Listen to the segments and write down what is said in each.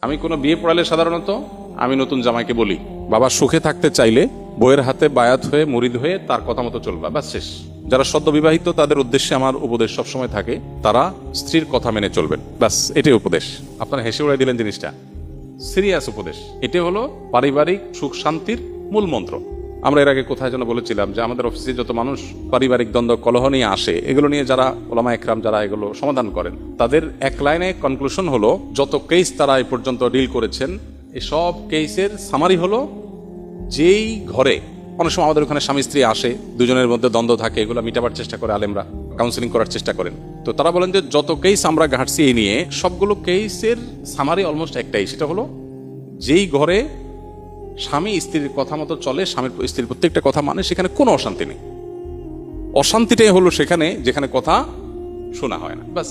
আমি কোনো বিয়ে পড়ালে সাধারণত আমি নতুন জামাইকে বলি, বাবা সুখে থাকতে চাইলে বইয়ের হাতে বায়াত হয়ে মুরিদ হয়ে তার কথা মতো চলবা, ব্যাস শেষ। যারা সদ্য বিবাহিত তাদের উদ্দেশ্যে আমার উপদেশ সবসময় থাকে, তারা স্ত্রীর কথা মেনে চলবেন, ব্যাস এটাই উপদেশ। আপনারা হেসে উড়াই দিলেন জিনিসটা, সিরিয়াস উপদেশ। এটা হলো পারিবারিক সুখ শান্তির মূল মন্ত্র। আমরা এর আগে কোথায় যেন বলেছিলাম যে আমাদের অফিসে যত মানুষ পারিবারিক দ্বন্দ্ব কলহ নিয়ে আসে, এগুলো নিয়ে যারা ওলামা একরাম যারা এগুলো সমাধান করেন, তাদের এক লাইনে কনক্লুশন হলো, যত কেস তারা এই পর্যন্ত ডিল করেছেন এই সব কেসের সামারি হলো, যেই ঘরে অনেক সময় আমাদের ওখানে স্বামী স্ত্রী আসে, দুজনের মধ্যে দ্বন্দ্ব থাকে, এগুলো মিটাবার চেষ্টা করে আলেমরা, কাউন্সিলিং করার চেষ্টা করেন। তো তারা বলেন যে যত কেস আমরা ঘাটছি এই নিয়ে, সবগুলো কেসের সামারি অলমোস্ট একটাই, সেটা হলো যেই ঘরে স্বামী স্ত্রীর কথা মতো চলে, স্বামীর স্ত্রীর প্রত্যেকটা কথা মানে, সেখানে কোনো অশান্তি নেই। অশান্তিটাই হলো সেখানে যেখানে কথা শোনা হয় না, বাস।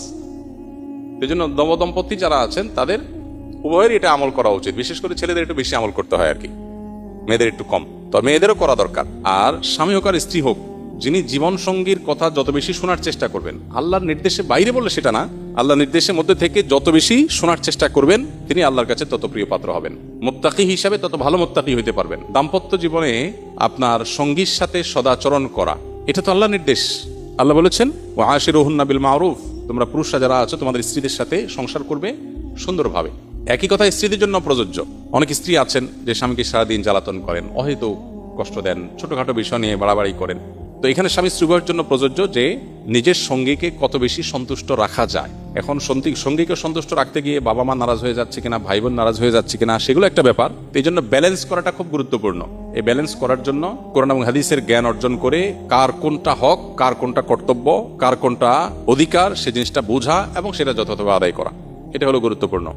এই জন্য নবদম্পতি যারা আছেন তাদের উভয়েরই এটা আমল করা উচিত। বিশেষ করে ছেলেদের একটু বেশি আমল করতে হয় আর কি, মেয়েদের একটু কম। তো মেয়েদেরও করা দরকার। আর স্বামী হোক আর স্ত্রী হোক, যিনি জীবন সঙ্গীর কথা যত বেশি শোনার চেষ্টা করবেন, আল্লাহর নির্দেশে বাইরে বললে সেটা না, আল্লাহর নির্দেশের মধ্যে থেকে যত বেশি শোনার চেষ্টা করবেন, তিনি আল্লাহর কাছে তত প্রিয় পাত্র হবেন। মুত্তাকি হিসাবে তত ভালো মুত্তাকি হইতে পারবেন। দাম্পত্য জীবনে আপনার সঙ্গীর সাথে সদাচরণ করা, এটা তো আল্লাহর নির্দেশ। আল্লাহ বলেছেন, ওয়া আশিরুহুন্না বিল মারুফ, তোমরা পুরুষরা যারা আছো তোমাদের স্ত্রীদের সাথে সংসার করবে সুন্দরভাবে। একই কথা স্ত্রীদের জন্য প্রযোজ্য। অনেক স্ত্রী আছেন যে স্বামীকে সারাদিন জ্বালাতন করেন, অহেতুক কষ্ট দেন, ছোটখাটো বিষয় নিয়ে বাড়াবাড়ি করেন। তো এখানে স্বামী স্ত্রী উভয়ের জন্য প্রযোজ্য যে নিজের সঙ্গীকে কত বেশি সন্তুষ্ট রাখা যায়। এখন সঙ্গীকে সন্তুষ্ট রাখতে গিয়ে বাবা মা নারাজ হয়ে যাচ্ছে কিনা, ভাই বোন নারাজ হয়ে যাচ্ছে কিনা, সেগুলো একটা ব্যাপার। এই জন্য ব্যালেন্স করাটা খুব গুরুত্বপূর্ণ। এই ব্যালেন্স করার জন্য কোরআন এবং হাদিসের জ্ঞান অর্জন করে কার কোনটা হক, কার কোনটা কর্তব্য, কার কোনটা অধিকার, সে জিনিসটা বোঝা এবং সেটা যথাযথভাবে আদায় করা, এটা হলো গুরুত্বপূর্ণ।